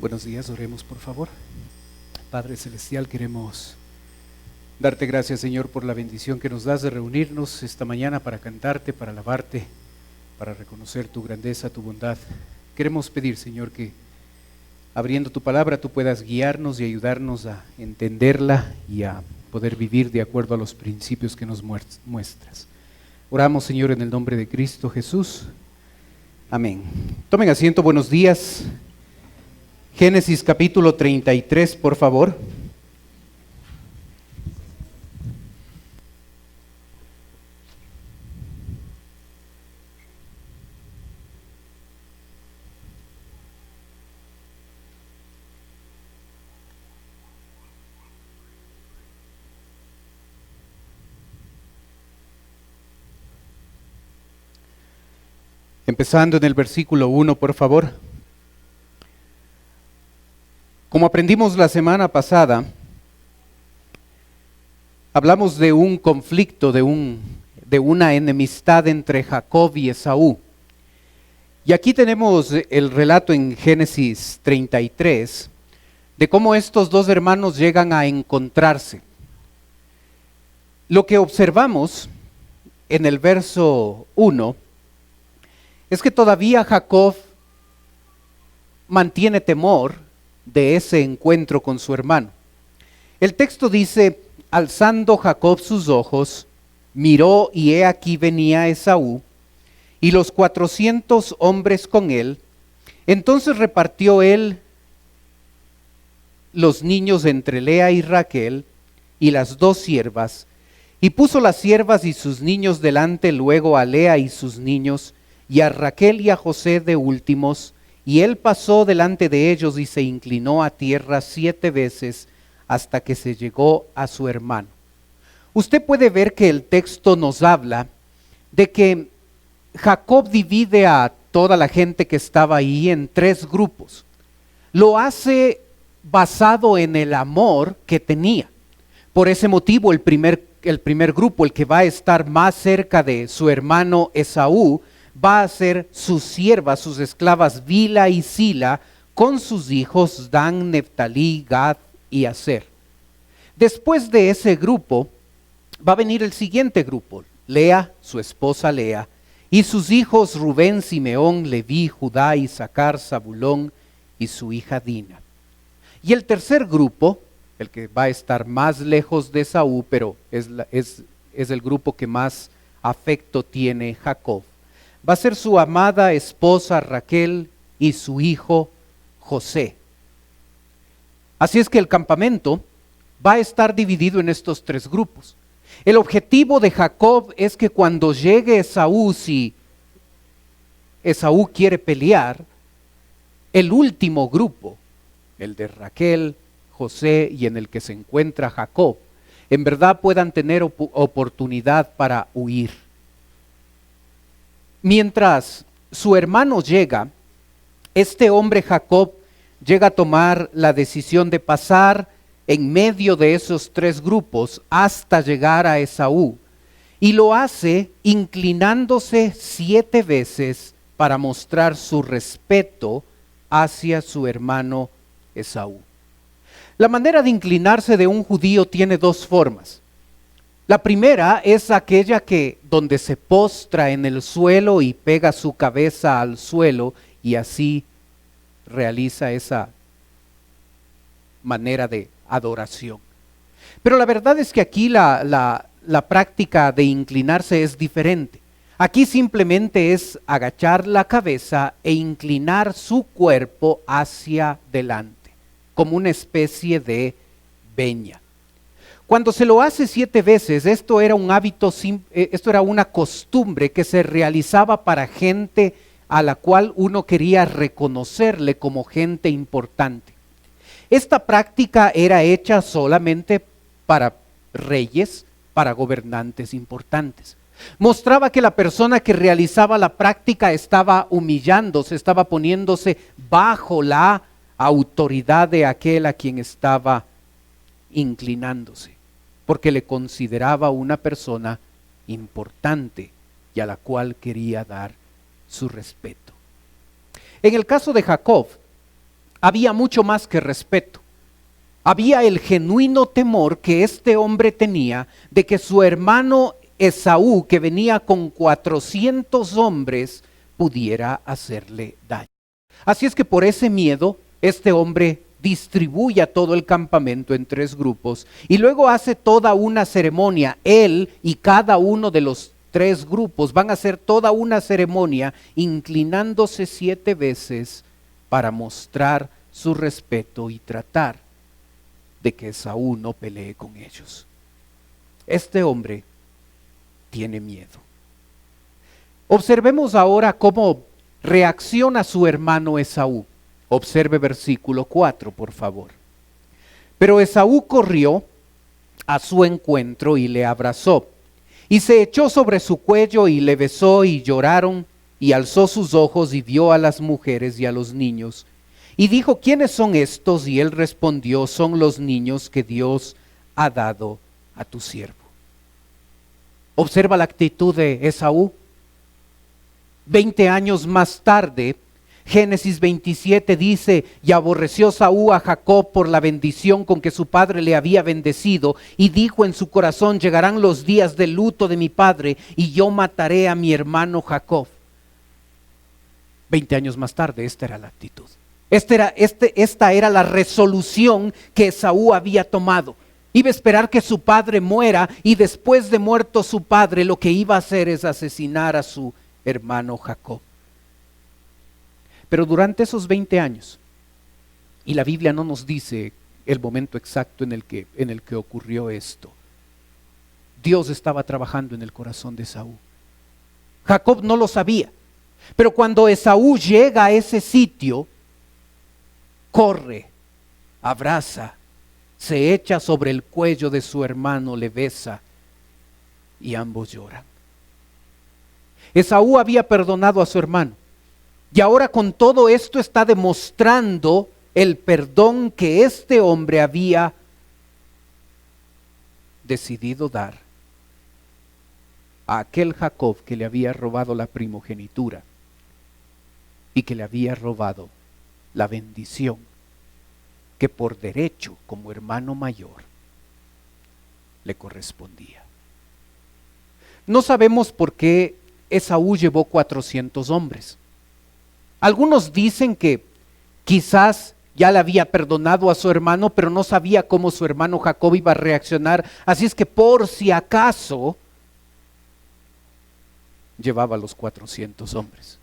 Buenos días, oremos por favor. Padre Celestial, queremos darte gracias, Señor, por la bendición que nos das de reunirnos esta mañana para cantarte, para alabarte, para reconocer tu grandeza, tu bondad. Queremos pedir, Señor, que abriendo tu palabra tú puedas guiarnos y ayudarnos a entenderla y a poder vivir de acuerdo a los principios que nos muestras. Oramos, Señor, en el nombre de Cristo Jesús. Amén. Tomen asiento, buenos días. Génesis capítulo 33, por favor. Empezando en el versículo 1, por favor. Como aprendimos la semana pasada, hablamos de un conflicto, de una enemistad entre Jacob y Esaú. Y aquí tenemos el relato en Génesis 33 de cómo estos dos hermanos llegan a encontrarse. Lo que observamos en el verso 1 es que todavía Jacob mantiene temor de ese encuentro con su hermano. El texto dice: alzando Jacob sus ojos, miró y he aquí venía Esaú y los 400 hombres con él. Entonces repartió él los niños entre Lea y Raquel y las dos siervas, y puso las siervas y sus niños delante, luego a Lea y sus niños, y a Raquel y a José de últimos. Y él pasó delante de ellos y se inclinó a tierra 7 veces hasta que se llegó a su hermano. Usted puede ver que el texto nos habla de que Jacob divide a toda la gente que estaba ahí en 3 grupos. Lo hace basado en el amor que tenía. Por ese motivo el primer grupo, el que va a estar más cerca de su hermano Esaú, va a ser sus siervas, sus esclavas Bila y Sila, con sus hijos Dan, Neftalí, Gad y Aser. Después de ese grupo va a venir el siguiente grupo: Lea, su esposa Lea, y sus hijos Rubén, Simeón, Leví, Judá, Isaacar, Zabulón y su hija Dina. Y el tercer grupo, el que va a estar más lejos de Esaú, pero es el grupo que más afecto tiene Jacob, va a ser su amada esposa Raquel y su hijo José. Así es que el campamento va a estar dividido en estos 3 grupos. El objetivo de Jacob es que cuando llegue Esaú, si Esaú quiere pelear, el último grupo, el de Raquel, José y en el que se encuentra Jacob, en verdad puedan tener oportunidad para huir. Mientras su hermano llega, este hombre Jacob llega a tomar la decisión de pasar en medio de esos 3 grupos hasta llegar a Esaú, y lo hace inclinándose 7 veces para mostrar su respeto hacia su hermano Esaú. La manera de inclinarse de un judío tiene 2 formas. La primera es aquella donde se postra en el suelo y pega su cabeza al suelo y así realiza esa manera de adoración. Pero la verdad es que aquí la práctica de inclinarse es diferente. Aquí simplemente es agachar la cabeza e inclinar su cuerpo hacia delante, como una especie de veña. Cuando se lo hace 7 veces, esto era un hábito, esto era una costumbre que se realizaba para gente a la cual uno quería reconocerle como gente importante. Esta práctica era hecha solamente para reyes, para gobernantes importantes. Mostraba que la persona que realizaba la práctica estaba humillándose, estaba poniéndose bajo la autoridad de aquel a quien estaba inclinándose, porque le consideraba una persona importante y a la cual quería dar su respeto. En el caso de Jacob, había mucho más que respeto. Había el genuino temor que este hombre tenía de que su hermano Esaú, que venía con 400 hombres, pudiera hacerle daño. Así es que por ese miedo, este hombre distribuye a todo el campamento en 3 grupos y luego hace toda una ceremonia. Él y cada uno de los 3 grupos van a hacer toda una ceremonia inclinándose 7 veces para mostrar su respeto y tratar de que Esaú no pelee con ellos. Este hombre tiene miedo. Observemos ahora cómo reacciona su hermano Esaú. Observe versículo 4, por favor. Pero Esaú corrió a su encuentro y le abrazó, y se echó sobre su cuello y le besó, y lloraron, y alzó sus ojos y vio a las mujeres y a los niños. Y dijo, ¿quiénes son estos? Y él respondió, son los niños que Dios ha dado a tu siervo. Observa la actitud de Esaú. 20 años más tarde, Génesis 27 dice, y aborreció Esaú a Jacob por la bendición con que su padre le había bendecido, y dijo en su corazón, llegarán los días de luto de mi padre, y yo mataré a mi hermano Jacob. 20 años más tarde, esta era la actitud. Esta era la resolución que Esaú había tomado. Iba a esperar que su padre muera, y después de muerto su padre, lo que iba a hacer es asesinar a su hermano Jacob. Pero durante esos 20 años, y la Biblia no nos dice el momento exacto en el que ocurrió esto, Dios estaba trabajando en el corazón de Esaú. Jacob no lo sabía, pero cuando Esaú llega a ese sitio, corre, abraza, se echa sobre el cuello de su hermano, le besa, y ambos lloran. Esaú había perdonado a su hermano, y ahora con todo esto está demostrando el perdón que este hombre había decidido dar a aquel Jacob que le había robado la primogenitura y que le había robado la bendición que por derecho como hermano mayor le correspondía. No sabemos por qué Esaú llevó 400 hombres. Algunos dicen que quizás ya le había perdonado a su hermano, pero no sabía cómo su hermano Jacob iba a reaccionar, así es que por si acaso llevaba los 400 hombres.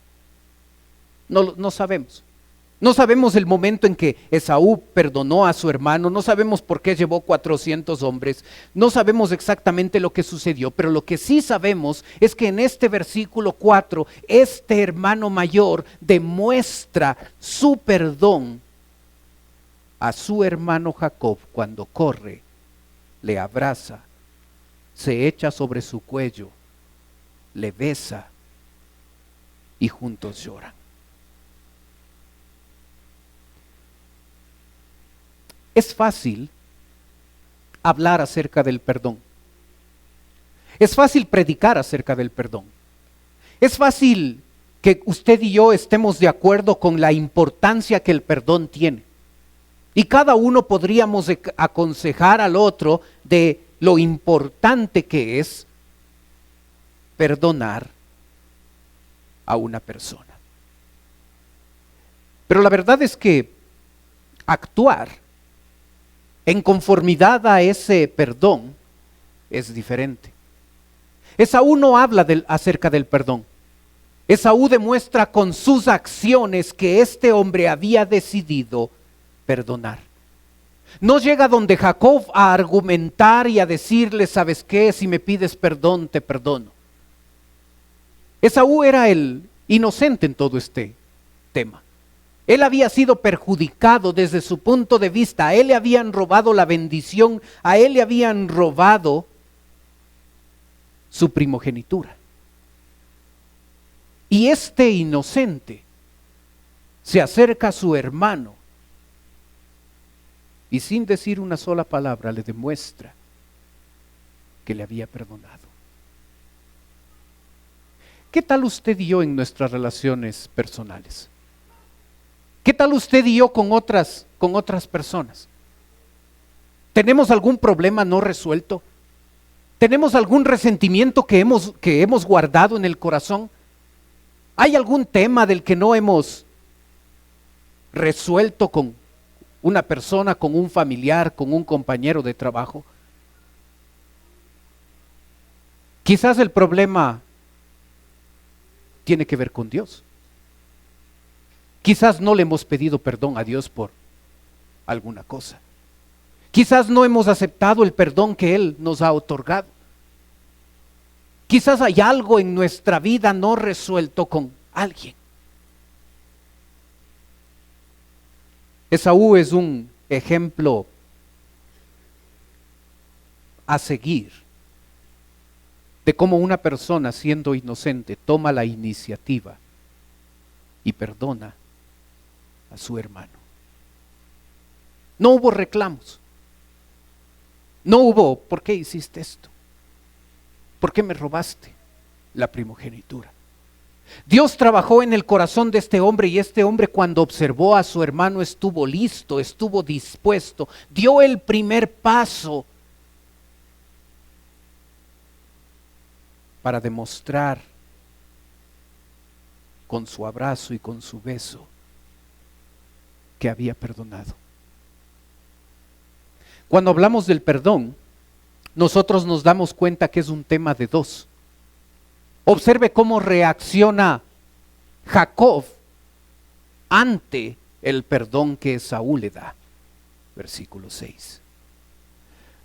No sabemos. No sabemos el momento en que Esaú perdonó a su hermano, no sabemos por qué llevó 400 hombres, no sabemos exactamente lo que sucedió, pero lo que sí sabemos es que en este versículo 4, este hermano mayor demuestra su perdón a su hermano Jacob cuando corre, le abraza, se echa sobre su cuello, le besa y juntos lloran. Es fácil hablar acerca del perdón. Es fácil predicar acerca del perdón. Es fácil que usted y yo estemos de acuerdo con la importancia que el perdón tiene. Y cada uno podríamos aconsejar al otro de lo importante que es perdonar a una persona. Pero la verdad es que actuar en conformidad a ese perdón es diferente. Esaú no habla acerca del perdón. Esaú demuestra con sus acciones que este hombre había decidido perdonar. No llega donde Jacob a argumentar y a decirle, ¿sabes qué? Si me pides perdón, te perdono. Esaú era el inocente en todo este tema. Él había sido perjudicado desde su punto de vista. A él le habían robado la bendición, a él le habían robado su primogenitura. Y este inocente se acerca a su hermano y sin decir una sola palabra le demuestra que le había perdonado. ¿Qué tal usted y yo en nuestras relaciones personales? ¿Qué tal usted y yo con otras personas? ¿Tenemos algún problema no resuelto? ¿Tenemos algún resentimiento que hemos guardado en el corazón? ¿Hay algún tema del que no hemos resuelto con una persona, con un familiar, con un compañero de trabajo? Quizás el problema tiene que ver con Dios. Quizás no le hemos pedido perdón a Dios por alguna cosa. Quizás no hemos aceptado el perdón que Él nos ha otorgado. Quizás hay algo en nuestra vida no resuelto con alguien. Esaú es un ejemplo a seguir de cómo una persona siendo inocente toma la iniciativa y perdona a su hermano. No hubo reclamos. No hubo, ¿por qué hiciste esto? ¿Por qué me robaste la primogenitura? Dios trabajó en el corazón de este hombre y este hombre cuando observó a su hermano estuvo listo, estuvo dispuesto, dio el primer paso para demostrar con su abrazo y con su beso que había perdonado. Cuando hablamos del perdón, nosotros nos damos cuenta que es un tema de dos. Observe cómo reacciona Jacob ante el perdón que Esaú le da. Versículo 6.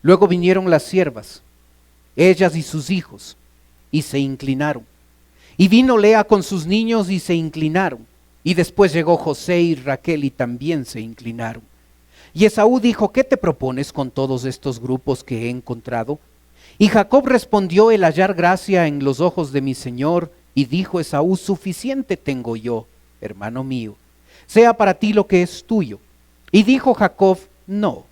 Luego vinieron las siervas, ellas y sus hijos, y se inclinaron. Y vino Lea con sus niños y se inclinaron. Y después llegó José y Raquel y también se inclinaron. Y Esaú dijo, ¿qué te propones con todos estos grupos que he encontrado? Y Jacob respondió, el hallar gracia en los ojos de mi señor. Y dijo Esaú, suficiente tengo yo, hermano mío, sea para ti lo que es tuyo. Y dijo Jacob, no,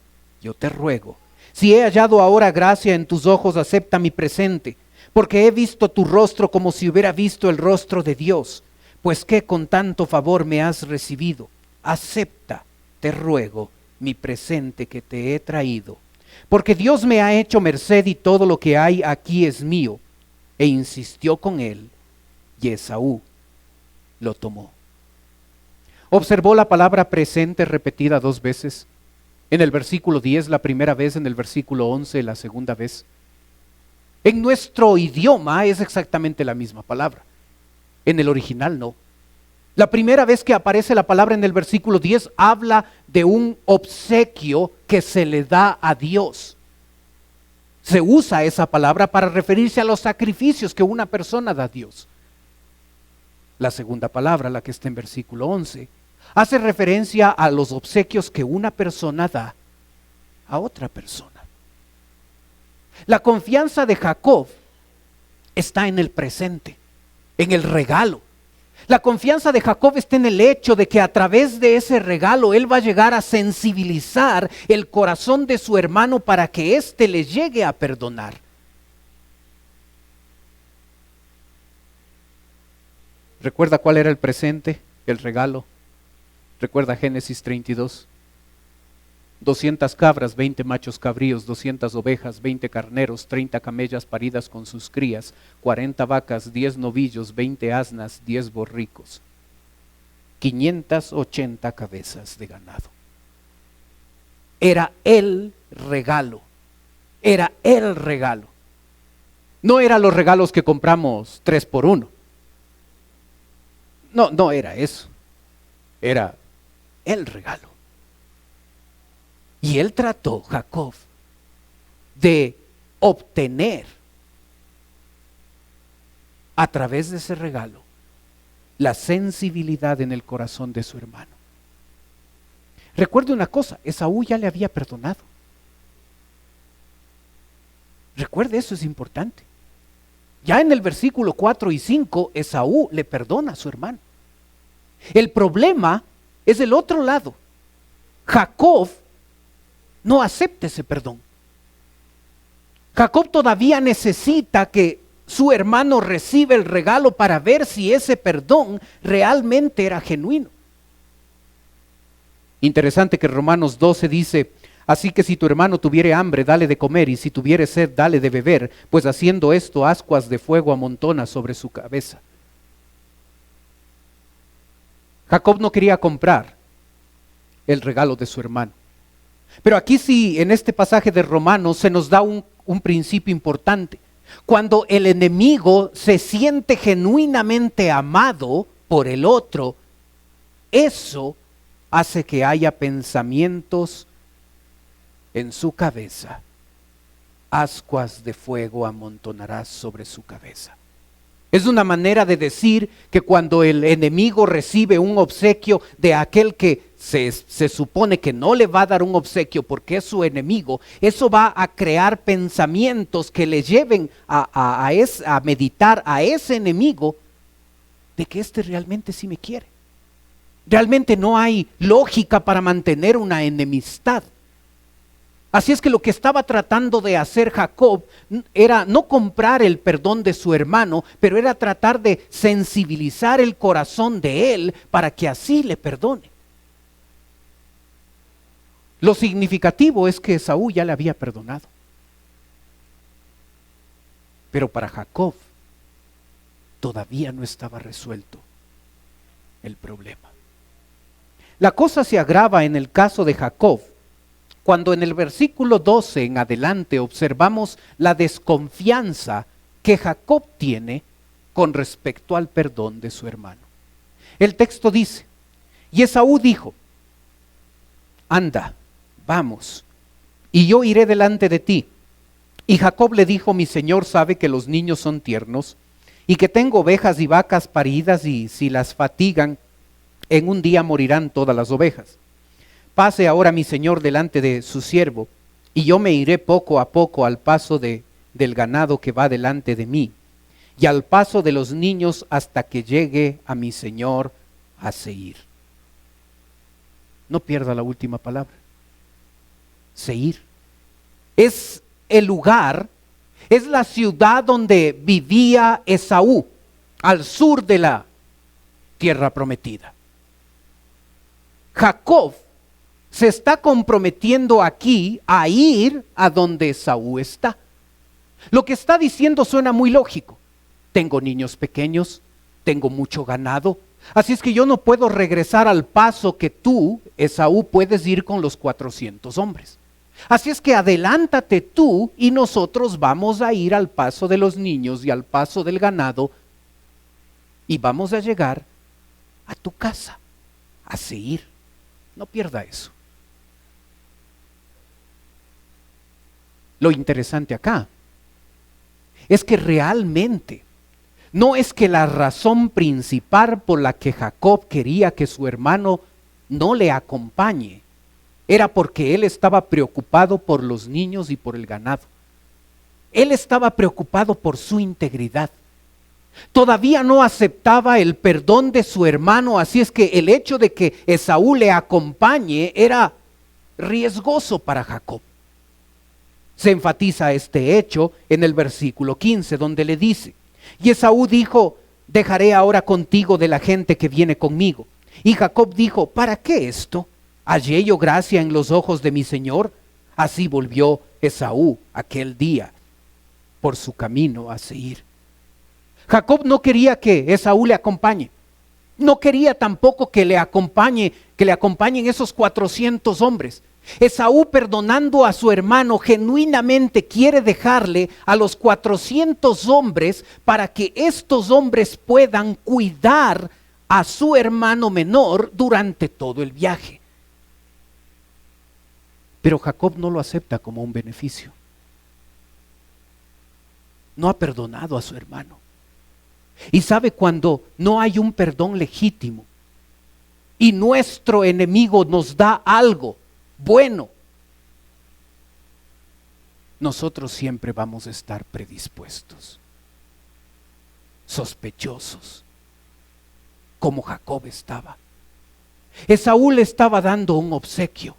yo te ruego, si he hallado ahora gracia en tus ojos, acepta mi presente, porque he visto tu rostro como si hubiera visto el rostro de Dios, pues que con tanto favor me has recibido. Acepta, te ruego, mi presente que te he traído, porque Dios me ha hecho merced y todo lo que hay aquí es mío. E insistió con él, y Esaú lo tomó. Observó la palabra presente repetida 2 veces. En el versículo 10 la primera vez, en el versículo 11 la segunda vez. En nuestro idioma es exactamente la misma palabra. En el original no. La primera vez que aparece la palabra en el versículo 10 habla de un obsequio que se le da a Dios. Se usa esa palabra para referirse a los sacrificios que una persona da a Dios. La segunda palabra, la que está en versículo 11, hace referencia a los obsequios que una persona da a otra persona. La confianza de Jacob está en el presente, en el regalo. La confianza de Jacob está en el hecho de que a través de ese regalo él va a llegar a sensibilizar el corazón de su hermano para que éste le llegue a perdonar. ¿Recuerda cuál era el presente, el regalo? ¿Recuerda Génesis 32? 200 cabras, 20 machos cabríos, 200 ovejas, 20 carneros, 30 camellas paridas con sus crías, 40 vacas, 10 novillos, 20 asnas, 10 borricos, 580 cabezas de ganado. Era el regalo, era el regalo. No eran los regalos que compramos 3 por 1. No era eso, era el regalo. Y él trató, Jacob, de obtener a través de ese regalo la sensibilidad en el corazón de su hermano. Recuerde una cosa, Esaú ya le había perdonado. Recuerde, eso es importante. Ya en el versículo 4 y 5, Esaú le perdona a su hermano. El problema es del otro lado. Jacob no acepta ese perdón. Jacob todavía necesita que su hermano reciba el regalo para ver si ese perdón realmente era genuino. Interesante que Romanos 12 dice: así que si tu hermano tuviere hambre, dale de comer, y si tuviere sed, dale de beber, pues haciendo esto, ascuas de fuego amontona sobre su cabeza. Jacob no quería comprar el regalo de su hermano. Pero aquí sí, en este pasaje de Romanos, se nos da un principio importante. Cuando el enemigo se siente genuinamente amado por el otro, eso hace que haya pensamientos en su cabeza. Ascuas de fuego amontonarás sobre su cabeza. Es una manera de decir que cuando el enemigo recibe un obsequio de aquel que se supone que no le va a dar un obsequio porque es su enemigo, eso va a crear pensamientos que le lleven a meditar a ese enemigo de que este realmente sí me quiere. Realmente no hay lógica para mantener una enemistad. Así es que lo que estaba tratando de hacer Jacob era no comprar el perdón de su hermano, pero era tratar de sensibilizar el corazón de él para que así le perdone. Lo significativo es que Esaú ya le había perdonado. Pero para Jacob todavía no estaba resuelto el problema. La cosa se agrava en el caso de Jacob, cuando en el versículo 12 en adelante observamos la desconfianza que Jacob tiene con respecto al perdón de su hermano. El texto dice: y Esaú dijo: anda, vamos, y yo iré delante de ti. Y Jacob le dijo: mi señor sabe que los niños son tiernos, y que tengo ovejas y vacas paridas, y si las fatigan, en un día morirán todas las ovejas. Pase ahora mi señor delante de su siervo, y yo me iré poco a poco al paso del ganado que va delante de mí, y al paso de los niños hasta que llegue a mi señor a Seir. No pierda la última palabra. Seir es el lugar, es la ciudad donde vivía Esaú, al sur de la tierra prometida. Jacob se está comprometiendo aquí a ir a donde Esaú está. Lo que está diciendo suena muy lógico. Tengo niños pequeños, tengo mucho ganado, así es que yo no puedo regresar al paso que tú, Esaú, puedes ir con los 400 hombres. Así es que adelántate tú y nosotros vamos a ir al paso de los niños y al paso del ganado y vamos a llegar a tu casa, a Seir. No pierda eso. Lo interesante acá es que realmente no es que la razón principal por la que Jacob quería que su hermano no le acompañe era porque él estaba preocupado por los niños y por el ganado. Él estaba preocupado por su integridad. Todavía no aceptaba el perdón de su hermano, así es que el hecho de que Esaú le acompañe era riesgoso para Jacob. Se enfatiza este hecho en el versículo 15, donde le dice: y Esaú dijo: dejaré ahora contigo de la gente que viene conmigo. Y Jacob dijo: ¿para qué esto? ¿Hallé yo gracia en los ojos de mi señor? Así volvió Esaú aquel día por su camino a Seir. Jacob no quería que Esaú le acompañe. No quería tampoco que le acompañen esos 400 hombres. Esaú, perdonando a su hermano, genuinamente quiere dejarle a los 400 hombres para que estos hombres puedan cuidar a su hermano menor durante todo el viaje. Pero Jacob no lo acepta como un beneficio. No ha perdonado a su hermano. Y sabe, cuando no hay un perdón legítimo y nuestro enemigo nos da algo bueno, nosotros siempre vamos a estar predispuestos, sospechosos, como Jacob estaba. Esaú le estaba dando un obsequio,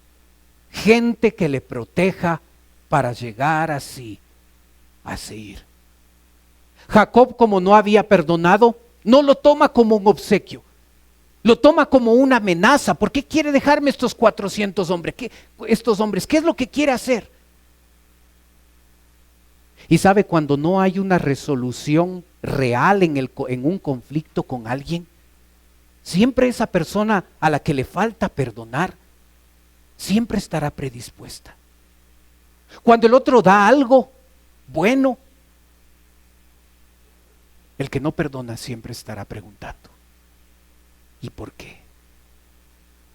gente que le proteja para llegar así a Seir. Jacob, como no había perdonado, no lo toma como un obsequio. Lo toma como una amenaza. ¿Por qué quiere dejarme estos 400 hombres? Estos hombres, ¿qué es lo que quiere hacer? Y sabe, cuando no hay una resolución real en un conflicto con alguien, siempre esa persona a la que le falta perdonar, siempre estará predispuesta. Cuando el otro da algo bueno, el que no perdona siempre estará preguntando: ¿y por qué?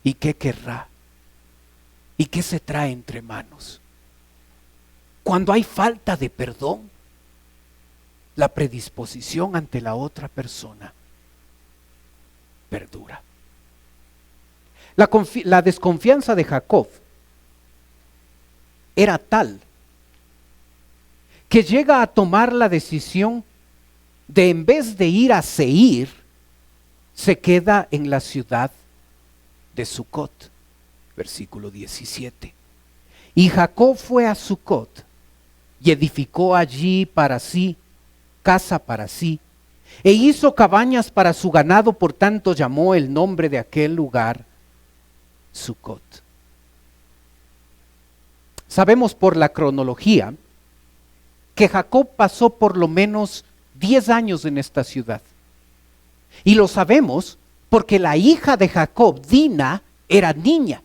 ¿Y qué querrá? ¿Y qué se trae entre manos? Cuando hay falta de perdón, la predisposición ante la otra persona perdura. La desconfianza de Jacob era tal que llega a tomar la decisión de, en vez de ir a Seir, se queda en la ciudad de Sucot. Versículo 17. Y Jacob fue a Sucot y edificó allí para sí casa para sí, e hizo cabañas para su ganado, por tanto llamó el nombre de aquel lugar Sucot. Sabemos por la cronología que Jacob pasó por lo menos 10 años en esta ciudad. Y lo sabemos porque la hija de Jacob, Dina, era niña.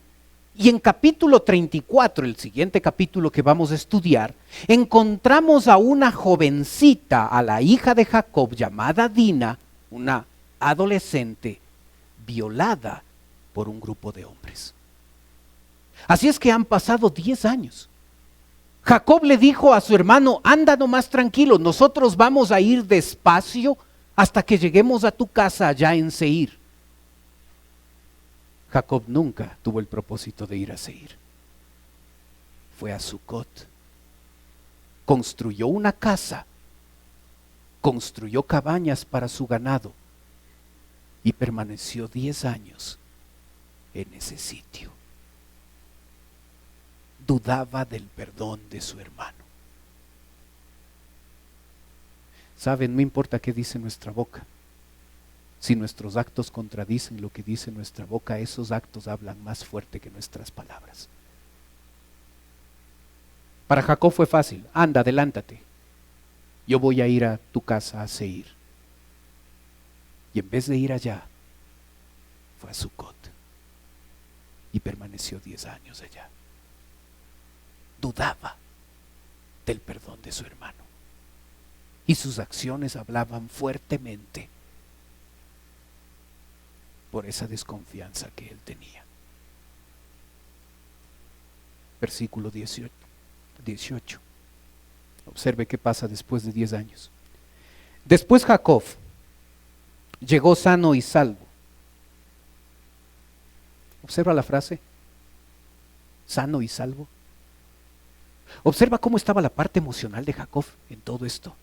Y en capítulo 34, el siguiente capítulo que vamos a estudiar, encontramos a una jovencita, a la hija de Jacob, llamada Dina, una adolescente, violada por un grupo de hombres. Así es que han pasado 10 años. Jacob le dijo a su hermano: anda nomás tranquilo, nosotros vamos a ir despacio hasta que lleguemos a tu casa allá en Seir. Jacob nunca tuvo el propósito de ir a Seir. Fue a Sucot. Construyó una casa, construyó cabañas para su ganado y permaneció 10 años en ese sitio. Dudaba del perdón de su hermano. Saben, no importa qué dice nuestra boca. Si nuestros actos contradicen lo que dice nuestra boca, esos actos hablan más fuerte que nuestras palabras. Para Jacob fue fácil: anda, adelántate, yo voy a ir a tu casa a Seir. Y en vez de ir allá, fue a Sucot y permaneció 10 años allá. Dudaba del perdón de su hermano y sus acciones hablaban fuertemente por esa desconfianza que él tenía. Versículo 18. Observe qué pasa después de 10 años. Después Jacob llegó sano y salvo. Observa la frase: sano y salvo. Observa cómo estaba la parte emocional de Jacob en todo esto.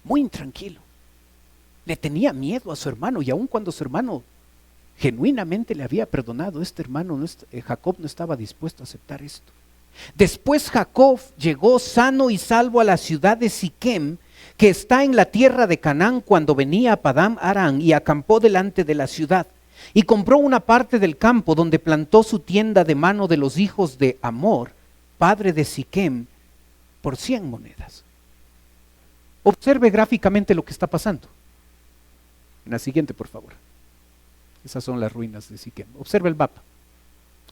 Muy intranquilo. Le tenía miedo a su hermano, y aun cuando su hermano genuinamente le había perdonado, Jacob no estaba dispuesto a aceptar esto. Después Jacob llegó sano y salvo a la ciudad de Siquem, que está en la tierra de Canaán, cuando venía a Padán Aram, y acampó delante de la ciudad. Y compró una parte del campo donde plantó su tienda de mano de los hijos de Hamor, padre de Siquem, por 100 monedas. Observe gráficamente lo que está pasando. En la siguiente, por favor. Esas son las ruinas de Siquem. Observa el mapa.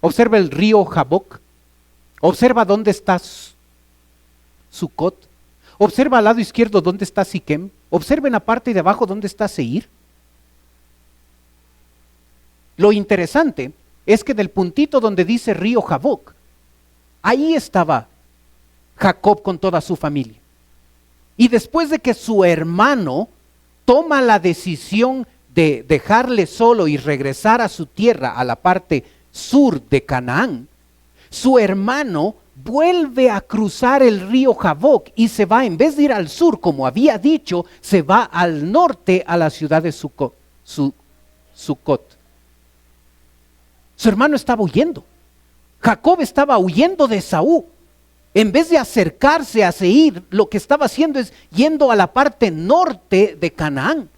Observa el río Jaboc. Observa dónde está Sucot. Observa al lado izquierdo dónde está Siquem. Observa en la parte de abajo dónde está Seir. Lo interesante es que del puntito donde dice río Jaboc, ahí estaba Jacob con toda su familia. Y después de que su hermano toma la decisión de dejarle solo y regresar a su tierra, a la parte sur de Canaán, su hermano vuelve a cruzar el río Jaboc y se va, en vez de ir al sur, como había dicho, se va al norte a la ciudad de Sucot. Su hermano estaba huyendo. Jacob estaba huyendo de Esaú. En vez de acercarse a Seir, lo que estaba haciendo es yendo a la parte norte de Canaán.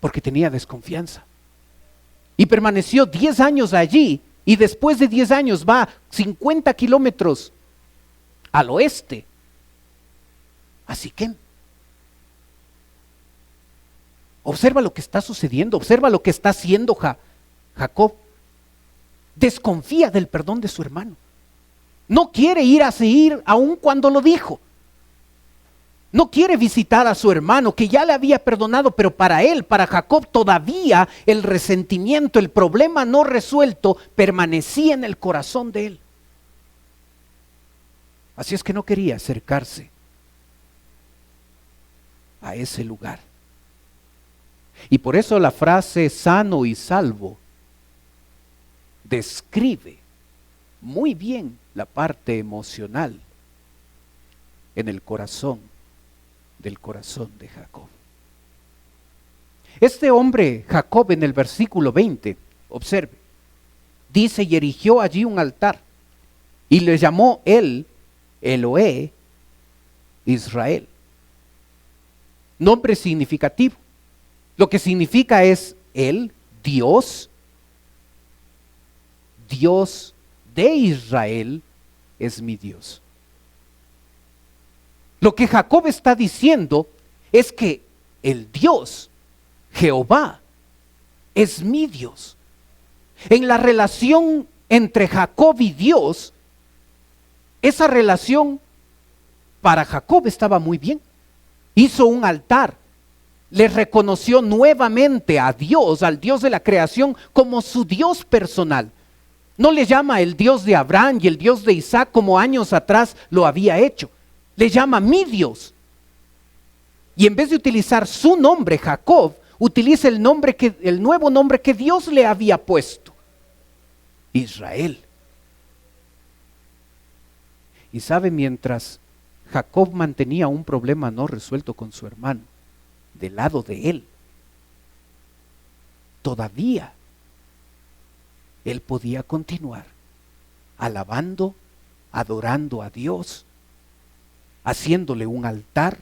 porque tenía desconfianza. Y permaneció 10 años allí, y después de 10 años va 50 kilómetros al oeste a Siquem. Observa lo que está sucediendo, observa lo que está haciendo Jacob. Desconfía del perdón de su hermano. No quiere ir a Seir aun cuando lo dijo. No quiere visitar a su hermano que ya le había perdonado, pero para él, para Jacob, todavía el resentimiento, el problema no resuelto permanecía en el corazón de él. Así es que no quería acercarse a ese lugar. Y por eso la frase sano y salvo describe muy bien la parte emocional en el corazón de Jacob. Este hombre, Jacob, en el versículo 20, observe, dice: y erigió allí un altar y le llamó él Eloé Israel. Nombre significativo. Lo que significa es él, Dios de Israel es mi Dios. Lo que Jacob está diciendo es que el Dios, Jehová, es mi Dios. En la relación entre Jacob y Dios, esa relación para Jacob estaba muy bien. Hizo un altar, le reconoció nuevamente a Dios, al Dios de la creación, como su Dios personal. No le llama el Dios de Abraham y el Dios de Isaac como años atrás lo había hecho. Le llama mi Dios. Y en vez de utilizar su nombre, Jacob, utiliza el nuevo nombre que Dios le había puesto: Israel. Y sabe, mientras Jacob mantenía un problema no resuelto con su hermano, del lado de él, todavía él podía continuar alabando, adorando a Dios, haciéndole un altar,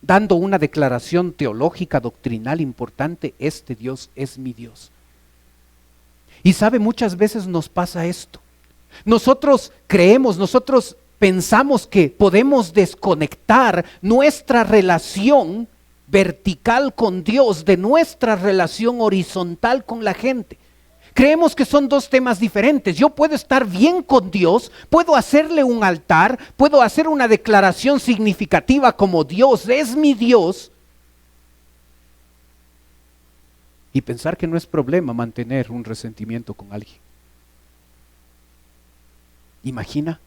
dando una declaración teológica, doctrinal importante: este Dios es mi Dios. Y sabe, muchas veces nos pasa esto. Nosotros pensamos que podemos desconectar nuestra relación vertical con Dios de nuestra relación horizontal con la gente. Creemos que son dos temas diferentes. Yo puedo estar bien con Dios, puedo hacerle un altar, puedo hacer una declaración significativa como Dios es mi Dios, y pensar que no es problema mantener un resentimiento con alguien. Imagina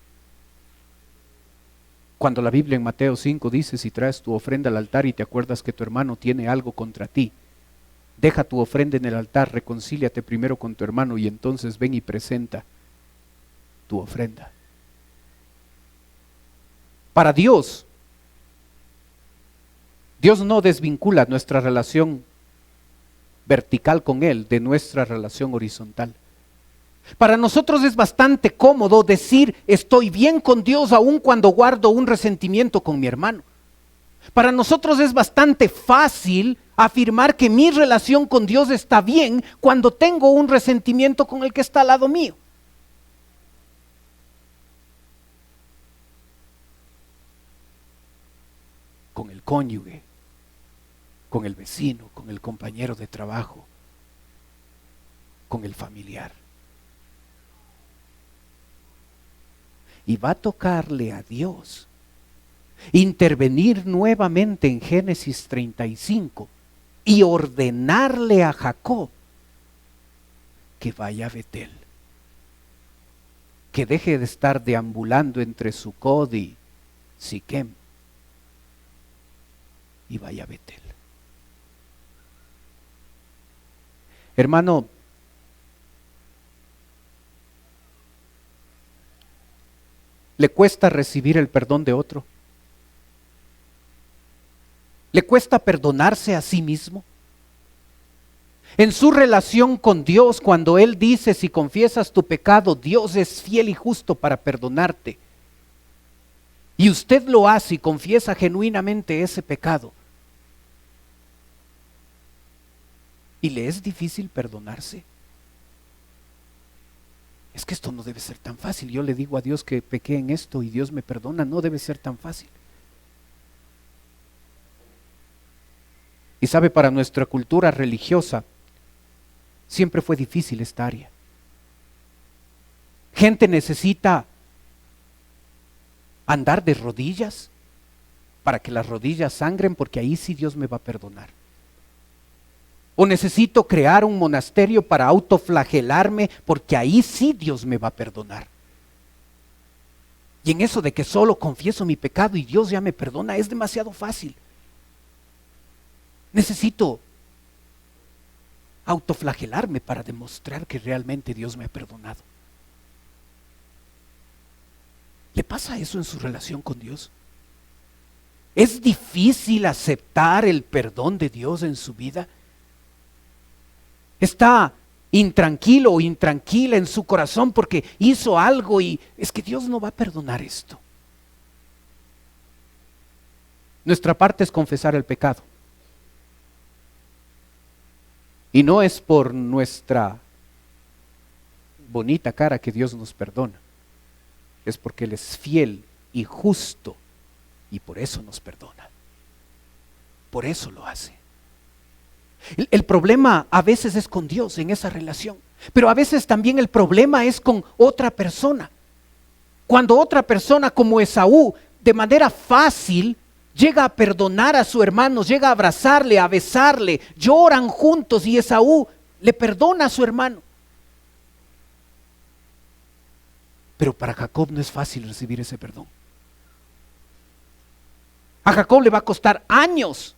cuando la Biblia en Mateo 5 dice: si traes tu ofrenda al altar y te acuerdas que tu hermano tiene algo contra ti, deja tu ofrenda en el altar, reconcíliate primero con tu hermano y entonces ven y presenta tu ofrenda. Para Dios no desvincula nuestra relación vertical con Él de nuestra relación horizontal. Para nosotros es bastante cómodo decir: estoy bien con Dios aun cuando guardo un resentimiento con mi hermano. Para nosotros es bastante fácil afirmar que mi relación con Dios está bien cuando tengo un resentimiento con el que está al lado mío. Con el cónyuge, con el vecino, con el compañero de trabajo, con el familiar. Y va a tocarle a Dios intervenir nuevamente en Génesis 35 y ordenarle a Jacob que vaya a Betel, que deje de estar deambulando entre Sucot y Siquem y vaya a Betel. Hermano, ¿le cuesta recibir el perdón de otro? ¿Le cuesta perdonarse a sí mismo? En su relación con Dios, cuando Él dice: si confiesas tu pecado, Dios es fiel y justo para perdonarte, y usted lo hace y confiesa genuinamente ese pecado, y le es difícil perdonarse. Es que esto no debe ser tan fácil. Yo le digo a Dios que pequé en esto y Dios me perdona. No debe ser tan fácil. Y sabe, para nuestra cultura religiosa siempre fue difícil esta área. Gente necesita andar de rodillas para que las rodillas sangren, porque ahí sí Dios me va a perdonar. O necesito crear un monasterio para autoflagelarme, porque ahí sí Dios me va a perdonar. Y en eso de que solo confieso mi pecado y Dios ya me perdona, es demasiado fácil. Necesito autoflagelarme para demostrar que realmente Dios me ha perdonado. ¿Le pasa eso en su relación con Dios? ¿Es difícil aceptar el perdón de Dios en su vida? ¿Está intranquilo o intranquila en su corazón porque hizo algo y es que Dios no va a perdonar esto? Nuestra parte es confesar el pecado. Y no es por nuestra bonita cara que Dios nos perdona. Es porque Él es fiel y justo y por eso nos perdona. Por eso lo hace. El problema a veces es con Dios en esa relación, pero a veces también el problema es con otra persona. Cuando otra persona como Esaú, de manera fácil, llega a perdonar a su hermano, llega a abrazarle, a besarle, lloran juntos y Esaú le perdona a su hermano. Pero para Jacob no es fácil recibir ese perdón. A Jacob le va a costar años.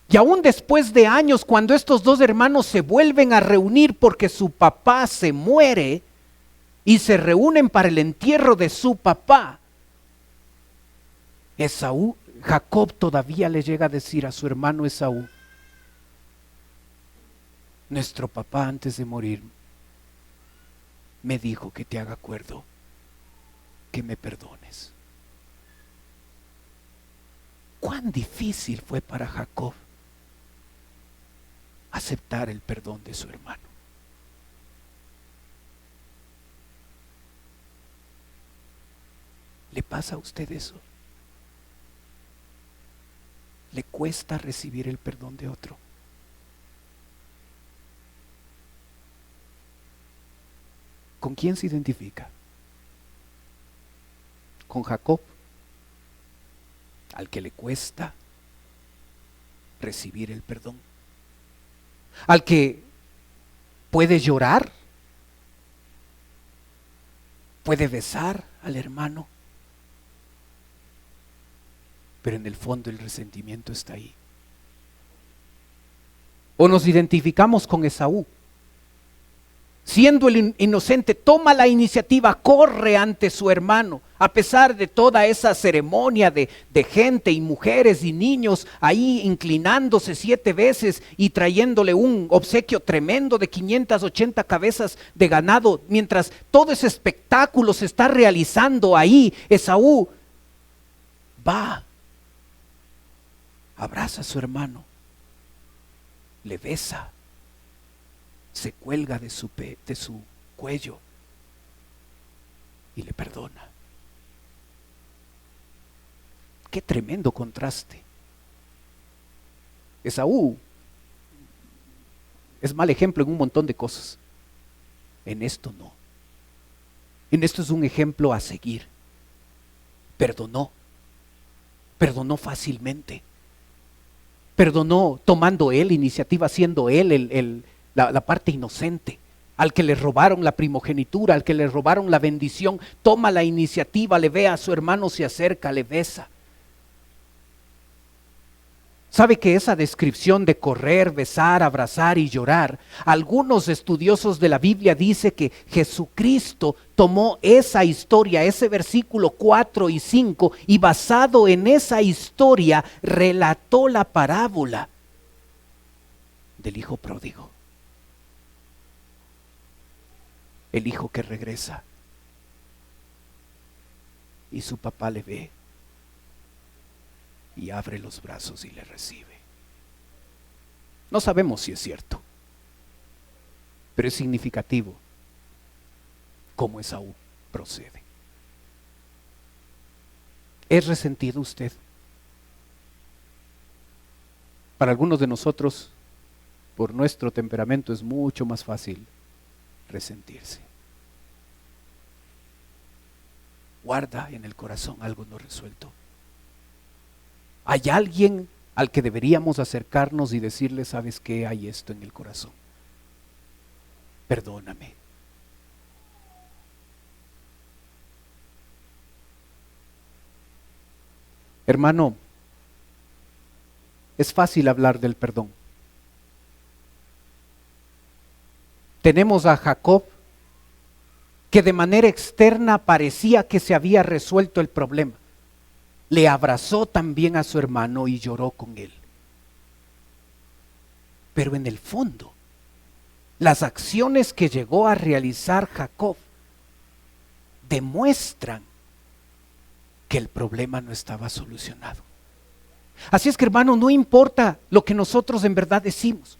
Y aún después de años, cuando estos dos hermanos se vuelven a reunir porque su papá se muere y se reúnen para el entierro de su papá, Jacob todavía le llega a decir a su hermano Esaú: nuestro papá antes de morir me dijo que te haga acuerdo, que me perdones. ¿Cuán difícil fue para Jacob aceptar el perdón de su hermano? ¿Le pasa a usted eso? ¿Le cuesta recibir el perdón de otro? ¿Con quién se identifica? ¿Con Jacob, al que le cuesta recibir el perdón? ¿Al que puede llorar? ¿Puede besar al hermano? Pero en el fondo el resentimiento está ahí. ¿O nos identificamos con Esaú? Siendo el inocente, toma la iniciativa, corre ante su hermano, a pesar de toda esa ceremonia de gente y mujeres y niños ahí inclinándose 7 veces y trayéndole un obsequio tremendo de 580 cabezas de ganado, mientras todo ese espectáculo se está realizando ahí, Esaú va, abraza a su hermano, le besa, se cuelga de su cuello y le perdona. Qué tremendo contraste. Esaú es mal ejemplo en un montón de cosas. En esto no. En esto es un ejemplo a seguir. Perdonó fácilmente. Perdonó tomando él iniciativa, siendo él la parte inocente. Al que le robaron la primogenitura, al que le robaron la bendición, toma la iniciativa, le ve a su hermano, se acerca, le besa. ¿Sabe que esa descripción de correr, besar, abrazar y llorar, algunos estudiosos de la Biblia dicen que Jesucristo tomó esa historia, ese versículo 4 y 5, y basado en esa historia relató la parábola del hijo pródigo? El hijo que regresa y su papá le ve y abre los brazos y le recibe. No sabemos si es cierto, pero es significativo cómo Esaú procede. ¿Es resentido usted? Para algunos de nosotros, por nuestro temperamento, es mucho más fácil resentirse. Guarda en el corazón algo no resuelto. Hay alguien al que deberíamos acercarnos y decirle, ¿sabes qué? Hay esto en el corazón. Perdóname. Hermano, es fácil hablar del perdón. Tenemos a Jacob, que de manera externa parecía que se había resuelto el problema. Le abrazó también a su hermano y lloró con él. Pero en el fondo, las acciones que llegó a realizar Jacob demuestran que el problema no estaba solucionado. Así es que, hermano, no importa lo que nosotros en verdad decimos.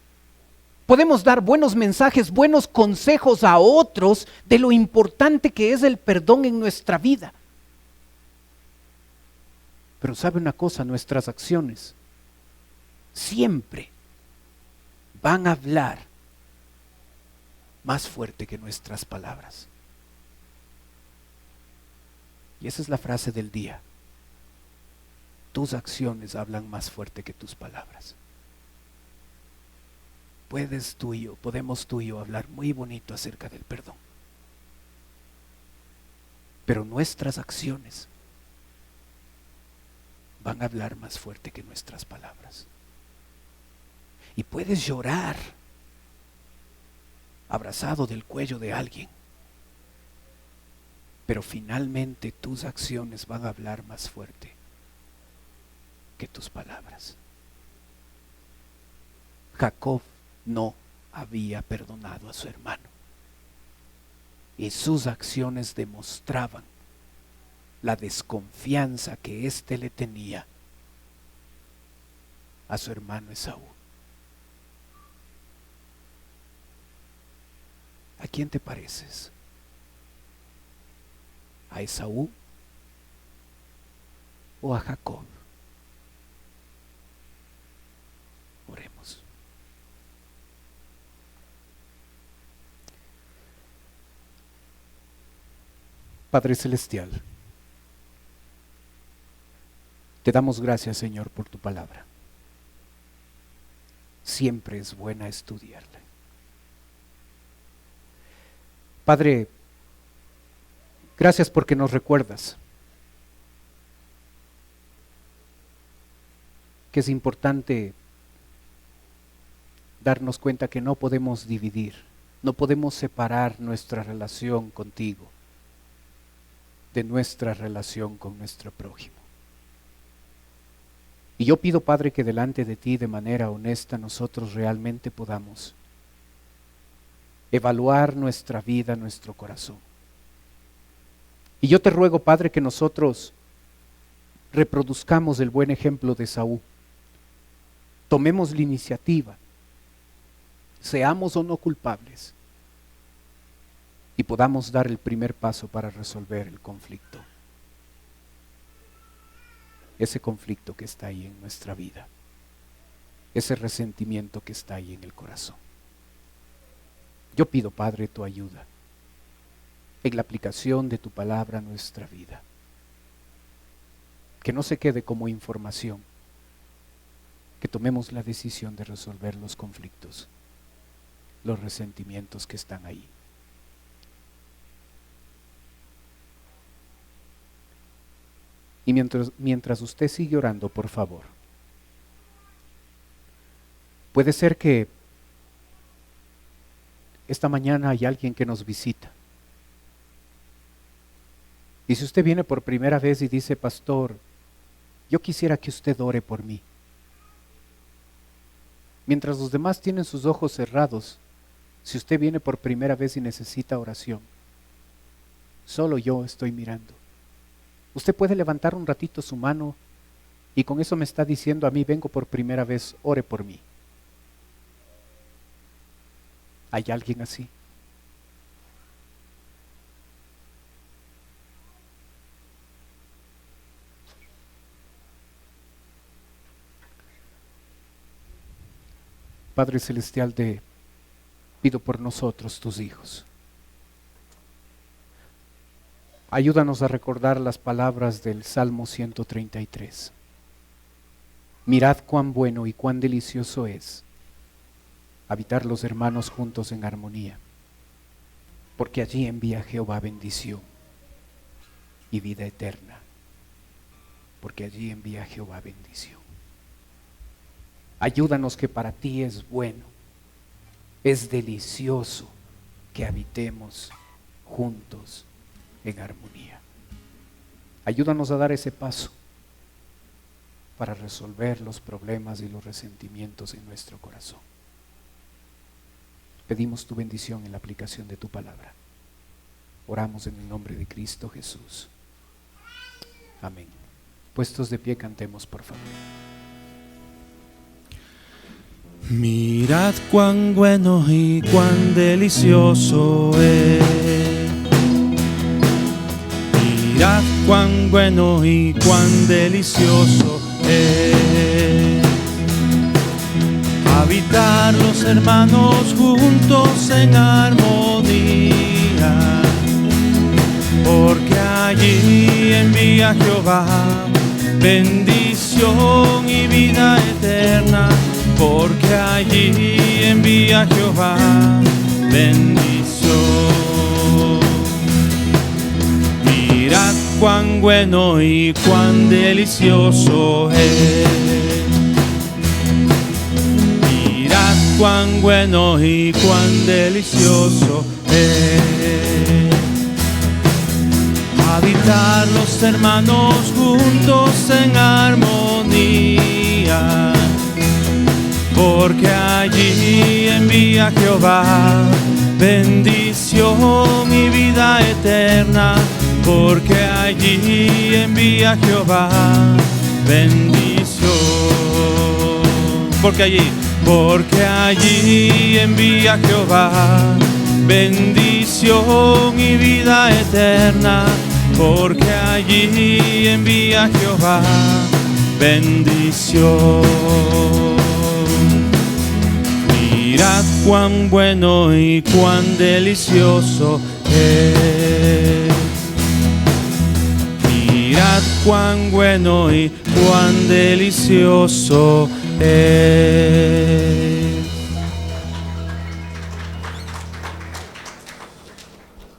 Podemos dar buenos mensajes, buenos consejos a otros de lo importante que es el perdón en nuestra vida. Pero sabe una cosa, nuestras acciones siempre van a hablar más fuerte que nuestras palabras. Y esa es la frase del día. Tus acciones hablan más fuerte que tus palabras. Podemos tú y yo hablar muy bonito acerca del perdón. Pero nuestras acciones van a hablar más fuerte que nuestras palabras. Y puedes llorar abrazado del cuello de alguien, pero finalmente tus acciones van a hablar más fuerte que tus palabras. Jacob no había perdonado a su hermano y sus acciones demostraban la desconfianza que éste le tenía a su hermano Esaú. ¿A quién te pareces? ¿A Esaú o a Jacob? Oremos. Padre Celestial, te damos gracias, Señor, por tu palabra. Siempre es buena estudiarla. Padre, gracias porque nos recuerdas que es importante darnos cuenta que no podemos dividir, no podemos separar nuestra relación contigo de nuestra relación con nuestro prójimo. Y yo pido, Padre, que delante de ti, de manera honesta, nosotros realmente podamos evaluar nuestra vida, nuestro corazón. Y yo te ruego, Padre, que nosotros reproduzcamos el buen ejemplo de Esaú. Tomemos la iniciativa, seamos o no culpables, y podamos dar el primer paso para resolver el conflicto. Ese conflicto que está ahí en nuestra vida, ese resentimiento que está ahí en el corazón. Yo pido, Padre, tu ayuda en la aplicación de tu palabra a nuestra vida. Que no se quede como información, que tomemos la decisión de resolver los conflictos, los resentimientos que están ahí. Y mientras usted sigue orando, por favor, puede ser que esta mañana hay alguien que nos visita. Y si usted viene por primera vez y dice, pastor, yo quisiera que usted ore por mí. Mientras los demás tienen sus ojos cerrados, si usted viene por primera vez y necesita oración, solo yo estoy mirando. Usted puede levantar un ratito su mano y con eso me está diciendo a mí, vengo por primera vez, ore por mí. ¿Hay alguien así? Padre Celestial, te pido por nosotros, tus hijos. Ayúdanos a recordar las palabras del Salmo 133. Mirad cuán bueno y cuán delicioso es habitar los hermanos juntos en armonía, porque allí envía Jehová bendición y vida eterna, porque allí envía Jehová bendición. Ayúdanos, que para ti es bueno, es delicioso que habitemos juntos en armonía. Ayúdanos a dar ese paso para resolver los problemas y los resentimientos en nuestro corazón. Pedimos tu bendición en la aplicación de tu palabra. Oramos en el nombre de Cristo Jesús. Amén. Puestos de pie, cantemos por favor. Mirad cuán bueno y cuán delicioso es. Mirad cuán bueno y cuán delicioso es habitar los hermanos juntos en armonía, porque allí envía Jehová bendición y vida eterna, porque allí envía Jehová bendición. Mirad cuán bueno y cuán delicioso es. Mirad cuán bueno y cuán delicioso es habitar los hermanos juntos en armonía, porque allí envía Jehová bendición y vida eterna, porque allí envía Jehová bendición. Porque allí envía Jehová bendición y vida eterna, porque allí envía Jehová bendición. Mirad cuán bueno y cuán delicioso es. Mirad cuán bueno y cuán delicioso es.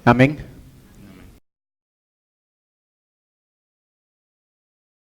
Amén.